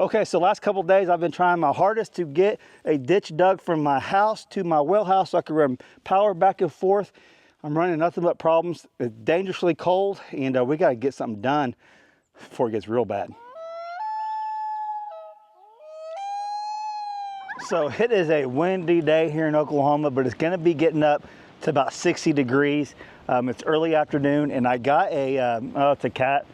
Okay, so last couple days I've been trying my hardest to get a ditch dug from my house to my well house so I can run power back and forth. I'm running nothing but problems. It's dangerously cold, and we got to get something done before it gets real bad. So it is a windy day here in Oklahoma, but it's going to be getting up to about 60 degrees. It's early afternoon, and I got a, it's a cat.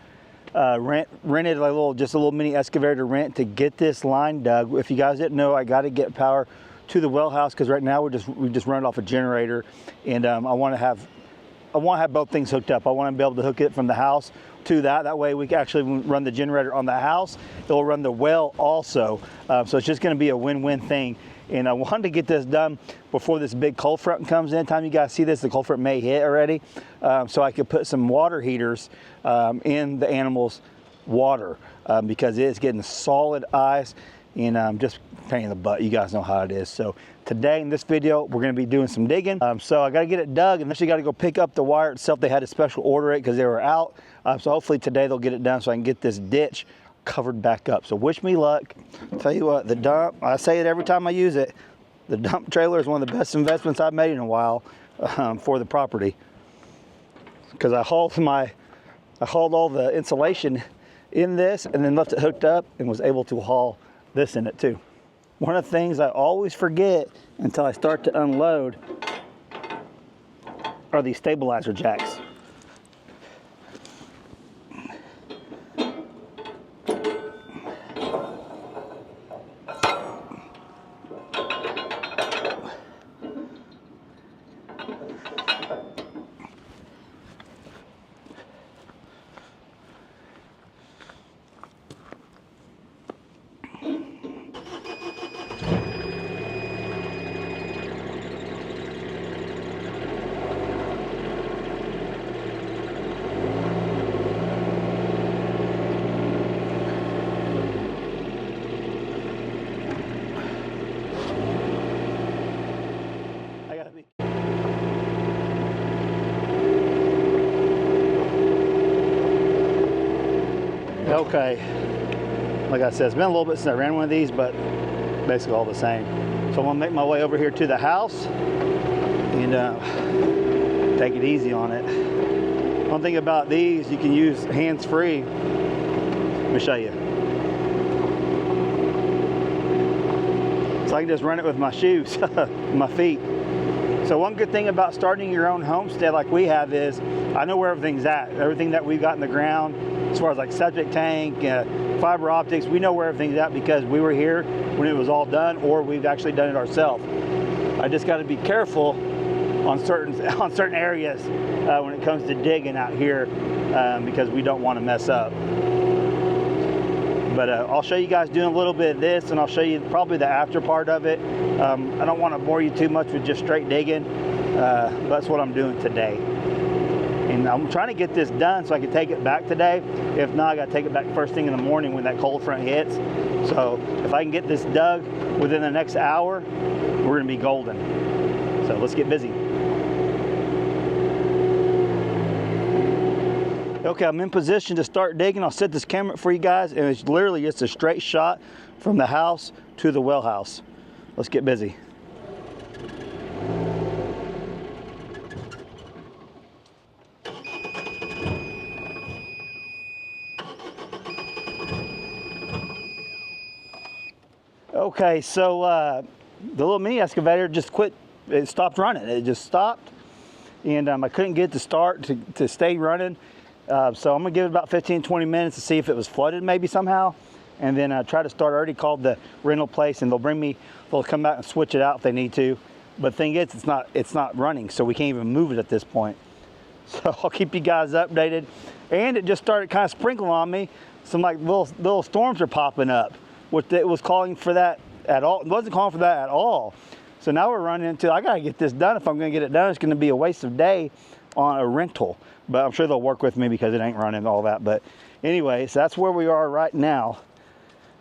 Rented just a little mini excavator rent to get this line dug. If you guys didn't know, I got to get power to the well house because right now we just run it off a generator, and I want to have both things hooked up. I want to be able to hook it from the house to that. That way we can actually run the generator on the house. It'll run the well also. So it's just going to be a win-win thing. And I wanted to get this done before this big cold front comes in. Time you guys see this, the cold front may hit already. So I could put some water heaters in the animals' water because it is getting solid ice and just pain in the butt. You guys know how it is. So today in this video, we're going to be doing some digging. So I got to get it dug, and then you got to go pick up the wire itself. They had to special order it because they were out. So hopefully today they'll get it done so I can get this ditch covered back up. So wish me luck. Tell you what, the dump, I say it every time I use it, the dump trailer is one of the best investments I've made in a while for the property, because I hauled all the insulation in this and then left it hooked up and was able to haul this in it too. One of the things I always forget until I start to unload are these stabilizer jacks. Okay, like I said, it's been a little bit since I ran one of these, but basically all the same. So I'm gonna make my way over here to the house and take it easy on it. One thing about these, you can use hands-free. Let me show you. So I can just run it with my shoes, my feet. So one good thing about starting your own homestead like we have is I know where everything's at. Everything that we've got in the ground, as far as like septic tank, fiber optics, we know where everything's at because we were here when it was all done, or we've actually done it ourselves. I just got to be careful on certain areas when it comes to digging out here because we don't want to mess up. But I'll show you guys doing a little bit of this, and I'll show you probably the after part of it. I don't want to bore you too much with just straight digging. That's what I'm doing today. And I'm trying to get this done so I can take it back today. If not, I got to take it back first thing in the morning when that cold front hits. So if I can get this dug within the next hour, we're going to be golden. So let's get busy. Okay, I'm in position to start digging. I'll set this camera up for you guys, and it's literally just a straight shot from the house to the well house. Let's get busy. Okay, so the little mini excavator just quit. It stopped running. It just stopped, and I couldn't get it to start to stay running. So I'm gonna give it about 15-20 minutes to see if it was flooded maybe somehow, and then try to start. I already called the rental place, and they'll come back and switch it out if they need to. But the thing is, it's not running, so we can't even move it at this point. So I'll keep you guys updated. And it just started kind of sprinkling on me. Some like little storms are popping up, which it was calling for that at all. It wasn't calling for that at all. So now we're running into, I gotta get this done. If I'm gonna get it done, it's gonna be a waste of day on a rental. But I'm sure they'll work with me because it ain't running all that. But anyways, that's where we are right now.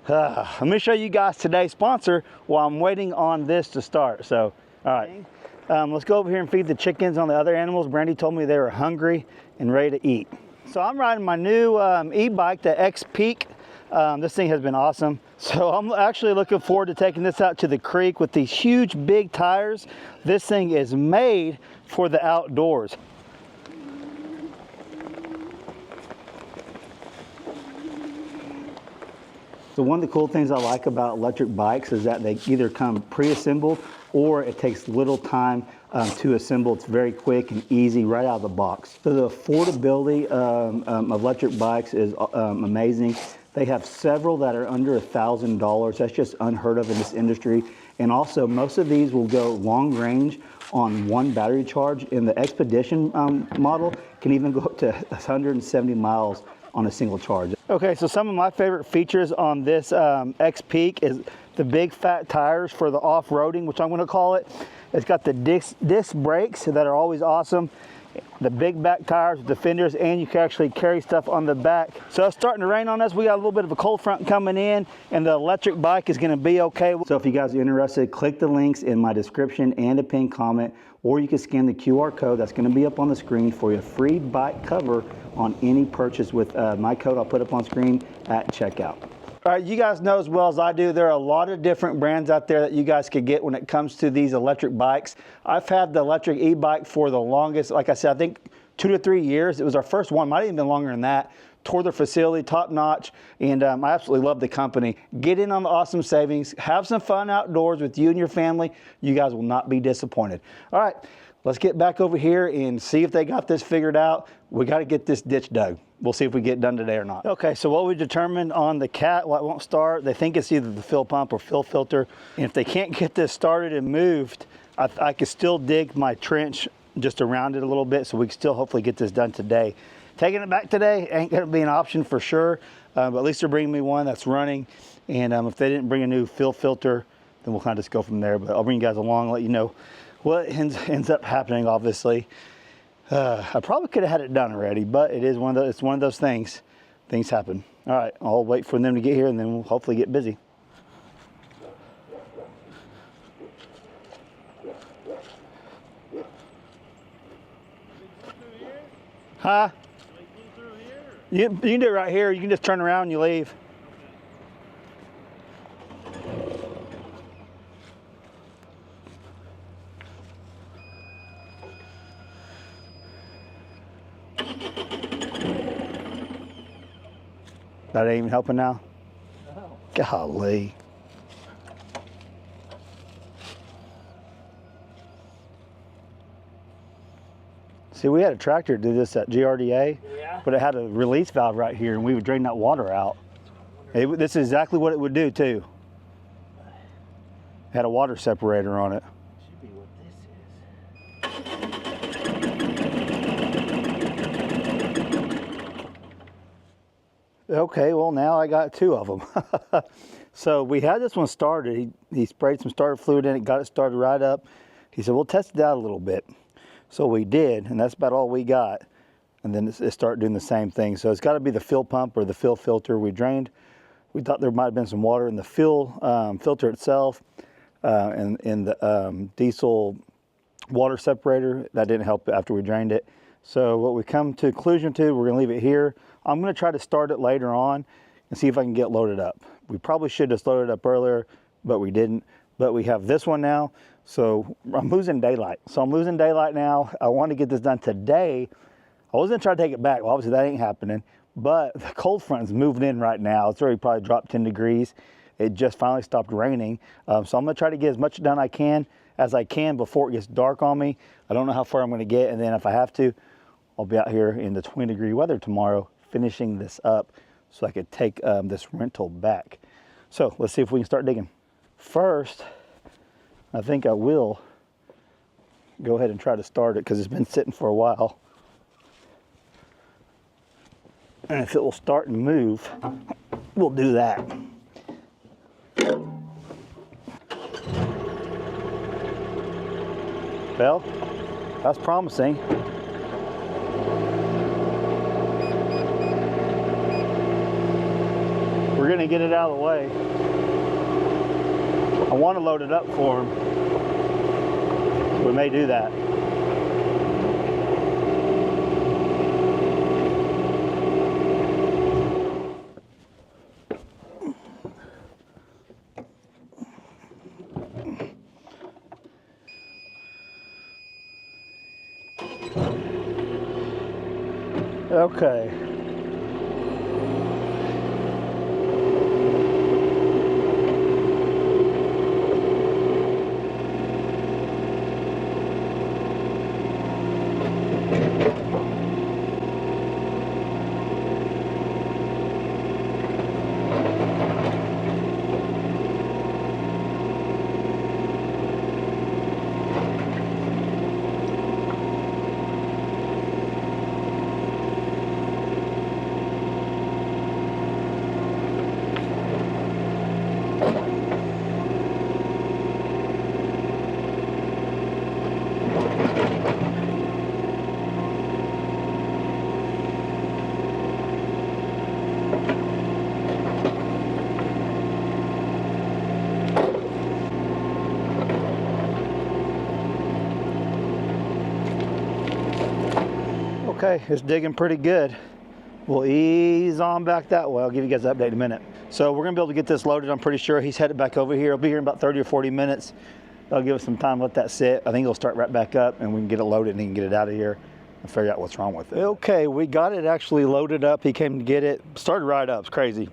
Let me show you guys today's sponsor while I'm waiting on this to start. So, all right, let's go over here and feed the chickens on the other animals. Brandy told me they were hungry and ready to eat. So I'm riding my new e-bike, the X-Peak This thing has been awesome. So I'm actually looking forward to taking this out to the creek with these huge big tires. This thing is made for the outdoors. So one of the cool things I like about electric bikes is that they either come pre-assembled or it takes little time to assemble. It's very quick and easy right out of the box. So the affordability of electric bikes is amazing. They have several that are under $1,000. That's just unheard of in this industry. And also most of these will go long range on one battery charge. And the Expedition model can even go up to 170 miles on a single charge. Okay, so some of my favorite features on this X-Peak is the big fat tires for the off-roading, which I'm gonna call it. It's got the disc brakes that are always awesome. The big back tires with the fenders, and you can actually carry stuff on the back. So it's starting to rain on us. We got a little bit of a cold front coming in, and the electric bike is gonna be okay. So if you guys are interested, click the links in my description and a pinned comment, or you can scan the QR code that's gonna be up on the screen for your free bike cover on any purchase with my code I'll put up on screen at checkout. All right, you guys know as well as I do, there are a lot of different brands out there that you guys could get when it comes to these electric bikes. I've had the electric e-bike for the longest, like I said, I think 2 to 3 years. It was our first one, might have even been longer than that. Tour the facility, top notch, and I absolutely love the company. Get in on the awesome savings, have some fun outdoors with you and your family. You guys will not be disappointed. All right, let's get back over here and see if they got this figured out. We got to get this ditch dug. We'll see if we get it done today or not. Okay, so what we determined on the Cat, well, it won't start. They think it's either the fill pump or fill filter. And if they can't get this started and moved, I could still dig my trench just around it a little bit, so we can still hopefully get this done today. Taking it back today ain't gonna be an option for sure, but at least they're bringing me one that's running. And if they didn't bring a new fill filter, then we'll kind of just go from there. But I'll bring you guys along, let you know what ends up happening, obviously. I probably could have had it done already, but it's one of those things. Things happen. All right, I'll wait for them to get here and then we'll hopefully get busy. Huh? You can do it right here. You can just turn around and you leave. That ain't even helping now? No. Golly. See, we had a tractor do this at GRDA, yeah, but it had a release valve right here, and we would drain that water out. This is exactly what it would do, too. It had a water separator on it. Should be what this is. Okay, well, now I got 2 of them. So we had this one started. He sprayed some starter fluid in it, got it started right up. He said, we'll test it out a little bit. So we did, and that's about all we got. And then it started doing the same thing. So it's got to be the fill pump or the fill filter. We drained. We thought there might have been some water in the fill filter itself and in the diesel water separator. That didn't help after we drained it. So what we come to conclusion to, we're going to leave it here. I'm going to try to start it later on and see if I can get loaded up. We probably should have loaded up earlier, but we didn't. But we have this one now. So I'm losing daylight. So I'm losing daylight now. I want to get this done today. I was going to try to take it back. Well, obviously that ain't happening. But the cold front's moving in right now. It's already probably dropped 10 degrees. It just finally stopped raining. So I'm going to try to get as much done as I can before it gets dark on me. I don't know how far I'm going to get. And then if I have to, I'll be out here in the 20-degree weather tomorrow finishing this up so I could take this rental back. So let's see if we can start digging. First, I think I will go ahead and try to start it because it's been sitting for a while. And if it will start and move, we'll do that. Well, that's promising. We're gonna get it out of the way. I want to load it up for him. We may do that. Okay. Okay, it's digging pretty good. We'll ease on back that way. I'll give you guys an update in a minute. So we're gonna be able to get this loaded. I'm pretty sure he's headed back over here. He'll be here in about 30 or 40 minutes. That'll give us some time to let that sit. I think he'll start right back up and we can get it loaded and he can get it out of here and figure out what's wrong with it. Okay, we got it actually loaded up. He came to get it. Started right up, it's crazy.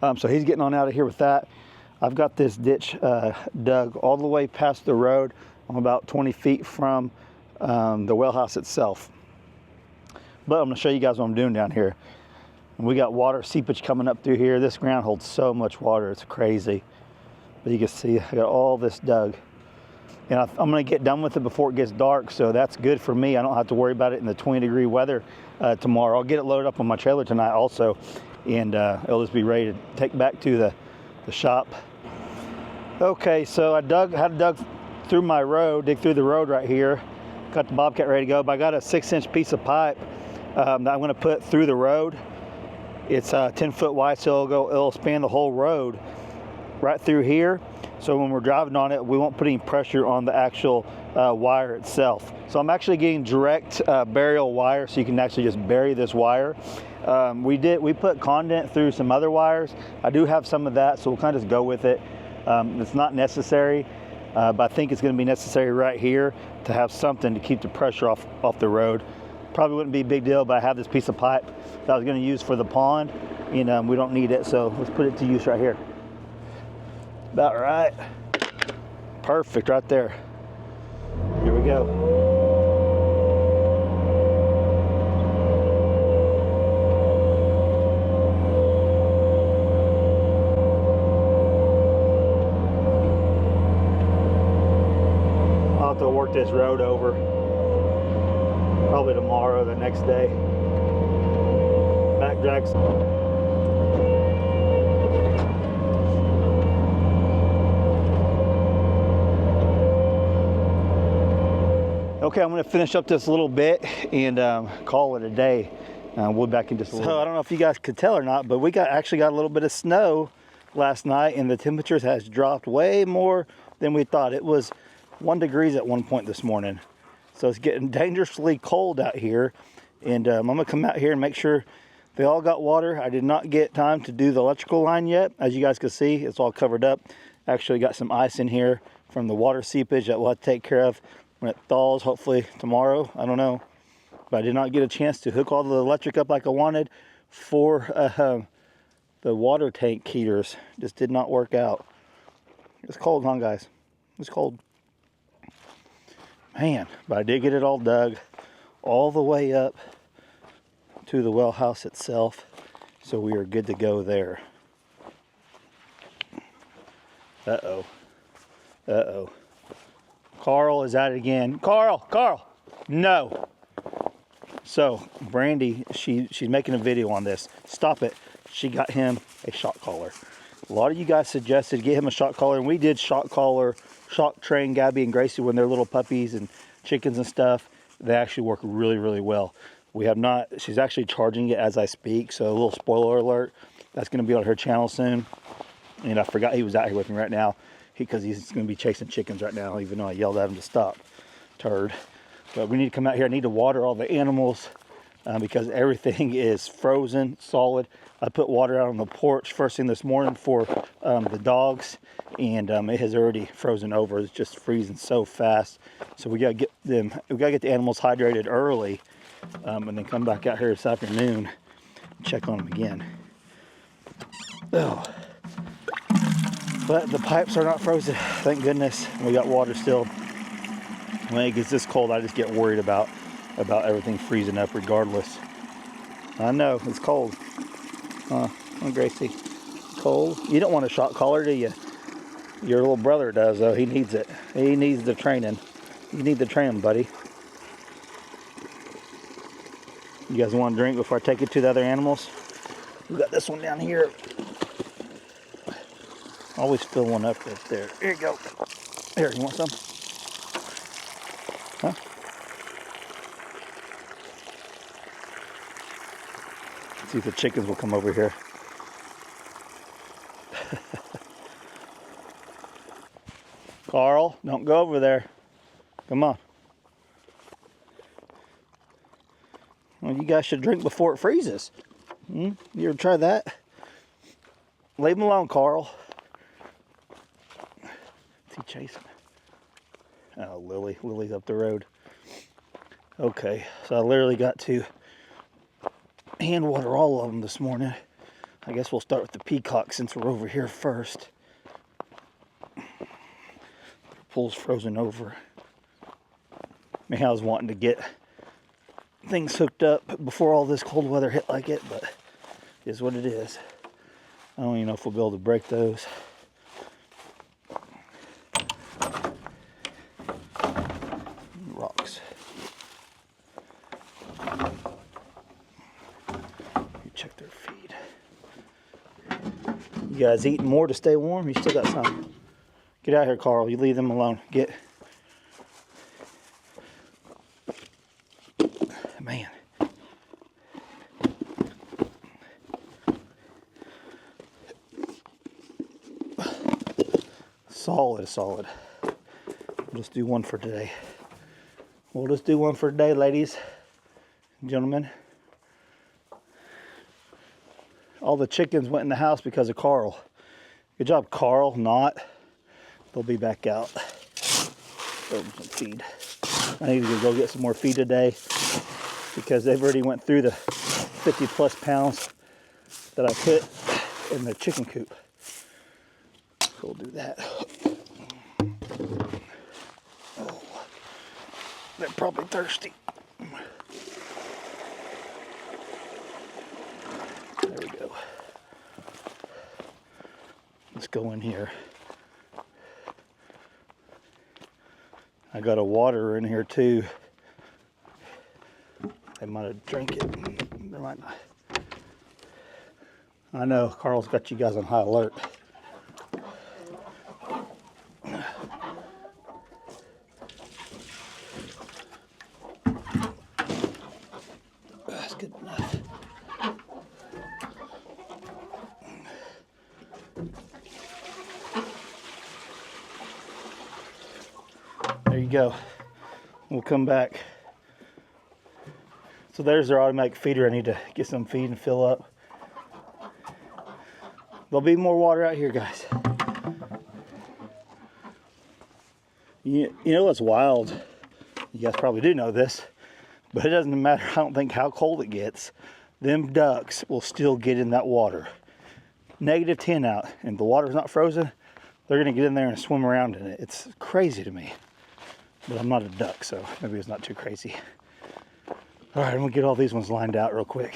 So he's getting on out of here with that. I've got this ditch dug all the way past the road. I'm about 20 feet from the well house itself. But I'm gonna show you guys what I'm doing down here. And we got water seepage coming up through here. This ground holds so much water, it's crazy. But you can see I got all this dug. And I'm gonna get done with it before it gets dark, so that's good for me. I don't have to worry about it in the 20-degree weather tomorrow. I'll get it loaded up on my trailer tonight also, and it'll just be ready to take back to the shop. Okay, so I had to dug through my road, dig through the road right here. Got the Bobcat ready to go, but I got a 6-inch piece of pipe that I'm gonna put through the road. It's 10 foot wide, so it'll span the whole road right through here. So when we're driving on it, we won't put any pressure on the actual wire itself. So I'm actually getting direct burial wire, so you can actually just bury this wire. We put condensate through some other wires. I do have some of that, so we'll kind of just go with it. It's not necessary, but I think it's gonna be necessary right here to have something to keep the pressure off the road. Probably wouldn't be a big deal, but I have this piece of pipe that I was gonna use for the pond, and we don't need it, so let's put it to use right here. About right. Perfect, right there. Here we go. I'll have to work this road over. Probably tomorrow, the next day. Back jacks. Okay, I'm gonna finish up this little bit and call it a day. We'll be back in just a little bit. I don't know if you guys could tell or not, but we actually got a little bit of snow last night, and the temperatures has dropped way more than we thought. It was 1 degree at one point this morning. So it's getting dangerously cold out here, and I'm gonna come out here and make sure they all got water. I did not get time to do the electrical line yet. As you guys can see, it's all covered up. Actually got some ice in here from the water seepage that we'll have to take care of when it thaws, hopefully tomorrow, I don't know. But I did not get a chance to hook all the electric up like I wanted for the water tank heaters. Just did not work out. It's cold, huh guys? It's cold. Man, but I did get it all dug all the way up to the well house itself, so we are good to go there. Uh-oh. Uh-oh. Carl is at it again. Carl, no. So Brandy, she's making a video on this. Stop it. She got him a shock collar. A lot of you guys suggested get him a shock collar, and we did shock train Gabby and Gracie when they're little puppies and chickens and stuff. They actually work really, really well. We have not, she's actually charging it as I speak, so a little spoiler alert. That's gonna be on her channel soon. And I forgot he was out here with me right now because he's gonna be chasing chickens right now, even though I yelled at him to stop, turd. But we need to come out here. I need to water all the animals because everything is frozen, solid. I put water out on the porch first thing this morning for the dogs, and it has already frozen over. It's just freezing so fast. So we gotta get the animals hydrated early and then come back out here this afternoon and check on them again. Oh. But the pipes are not frozen, thank goodness. We got water still. When it gets this cold, I just get worried about everything freezing up regardless. I know, it's cold. Oh, Gracie, cold? You don't want a shock collar, do you? Your little brother does, though. He needs it. He needs the training. You need the training, buddy. You guys want a drink before I take it to the other animals? We got this one down here. Always fill one up right there. Here you go. Here, you want some? Huh? Let's see if the chickens will come over here. Carl, don't go over there. Come on. Well, you guys should drink before it freezes. You ever try that? Leave him alone, Carl. What's he chasing? Oh, Lily. Lily's up the road. Okay, so I literally got to hand water all of them this morning. I guess we'll start with the peacock since we're over here first. The pool's frozen over. Man, I was wanting to get things hooked up before all this cold weather hit like it, but it is what it is. I don't even know if we'll be able to break those. Rocks. You check their feed. You guys eating more to stay warm? You still got some. Get out here, Carl. You leave them alone. Get. Man. Solid. We'll just do one for today. Ladies and gentlemen. All the chickens went in the house because of Carl. Good job, Carl. Not. They'll be back out. Throw them some feed. I need to go get some more feed today because they've already went through the 50 plus pounds that I put in the chicken coop. So we'll do that. Oh, they're probably thirsty. There we go. Let's go in here. I got a water in here too. They might have drank it. They might not. I know Carl's got you guys on high alert. That's good enough. There you go. We'll come back. So there's their automatic feeder. I need to get some feed and fill up. There'll be more water out here, guys. You know what's wild? You guys probably do know this, but it doesn't matter, I don't think, how cold it gets. Them ducks will still get in that water. -10 out, and the water's not frozen, they're gonna get in there and swim around in it. It's crazy to me. But I'm not a duck, so maybe it's not too crazy. All right, I'm gonna get all these ones lined out real quick.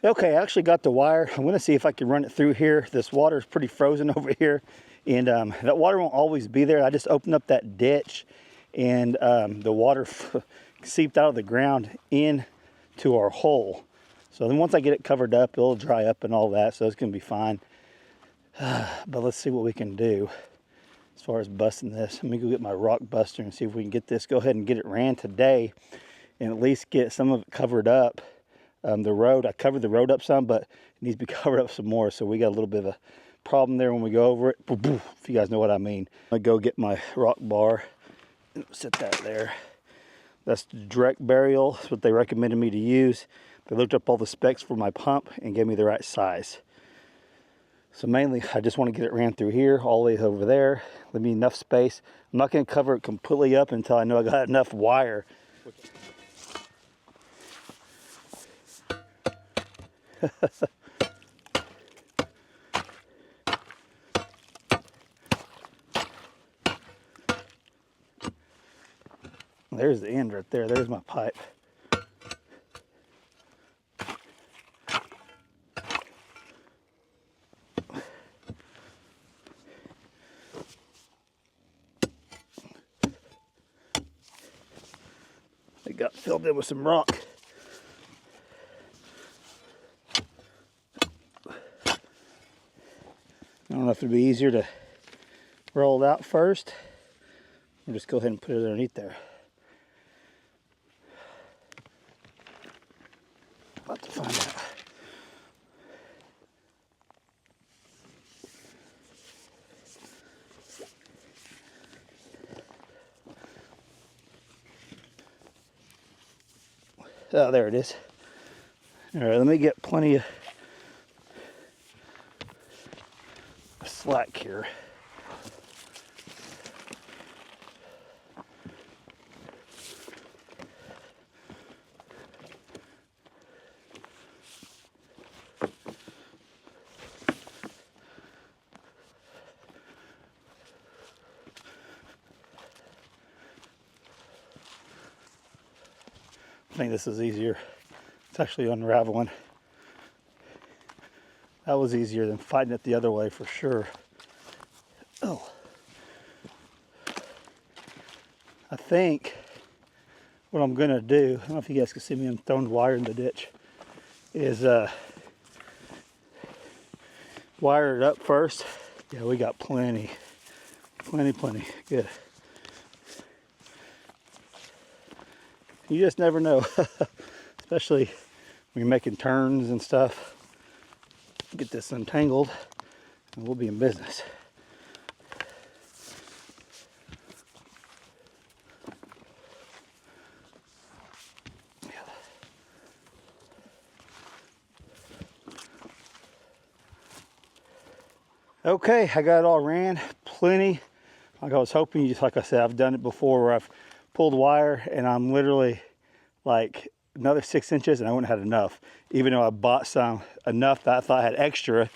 Okay, I actually got the wire. I'm gonna see if I can run it through here. This water is pretty frozen over here, and that water won't always be there. I just opened up that ditch, and the water seeped out of the ground into our hole. So then once I get it covered up, it'll dry up and all that, so it's gonna be fine. But let's see what we can do as far as busting this. Let me go get my rock buster and see if we can get this. Go ahead and get it ran today and at least get some of it covered up. The road, I covered the road up some, but it needs to be covered up some more. So we got a little bit of a problem there when we go over it. If you guys know what I mean. I'm gonna go get my rock bar and set that there. That's the direct burial. That's what they recommended me to use. They looked up all the specs for my pump and gave me the right size. So mainly, I just want to get it ran through here, all the way over there. Let me enough space. I'm not going to cover it completely up until I know I got enough wire. There's the end right there. There's my pipe. It got filled in with some rock. I don't know if it'd be easier to roll it out first or just go ahead and put it underneath there. About to find out. Oh, there it is. All right, let me get plenty of slack here. I think this is easier. It's actually unraveling. That was easier than fighting it the other way for sure. Oh. I think what I'm gonna do, I don't know if you guys can see me, I'm throwing wire in the ditch, is wire it up first. Yeah, we got plenty. Good. You just never know, especially when you're making turns and stuff. Get this untangled and we'll be in business. Okay, I got it all ran, plenty. Like I was hoping, just like I said, I've done it before where I've pulled wire and I'm literally like another 6 inches and I wouldn't have had enough. Even though I bought some enough that I thought I had extra,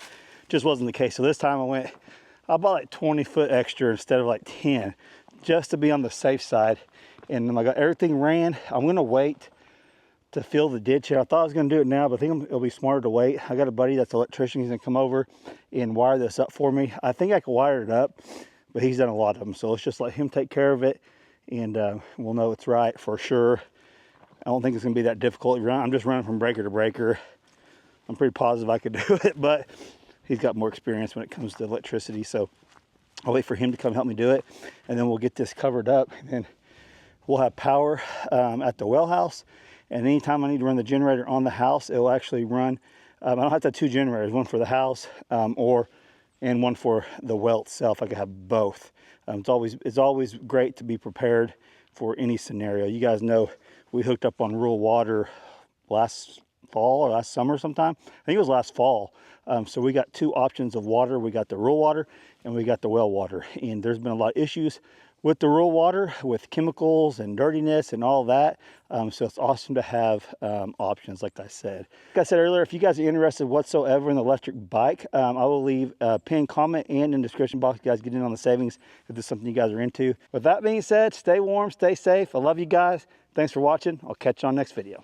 just wasn't the case. So this time I bought like 20 foot extra instead of like 10, just to be on the safe side. And then I got everything ran. I'm gonna wait to fill the ditch here. I thought I was gonna do it now, but I think it'll be smarter to wait. I got a buddy that's an electrician. He's gonna come over and wire this up for me. I think I can wire it up, but he's done a lot of them. So let's just let him take care of it and we'll know it's right for sure. I don't think it's gonna be that difficult. I'm just running from breaker to breaker. I'm pretty positive I could do it, but he's got more experience when it comes to electricity. So I'll wait for him to come help me do it. And then we'll get this covered up and then we'll have power at the well house. And anytime I need to run the generator on the house, it will actually run. I don't have to have 2 generators, one for the house and one for the well itself. I could have both. It's always great to be prepared for any scenario. You guys know we hooked up on rural water last fall or last summer sometime. I think it was last fall. So we got 2 options of water. We got the rural water and we got the well water. And there's been a lot of issues with the rural water, with chemicals and dirtiness and all that. So it's awesome to have options, like I said. Like I said earlier, if you guys are interested whatsoever in the electric bike, I will leave a pinned comment and in the description box. You guys get in on the savings if this is something you guys are into. With that being said, stay warm, stay safe. I love you guys. Thanks for watching. I'll catch you on the next video.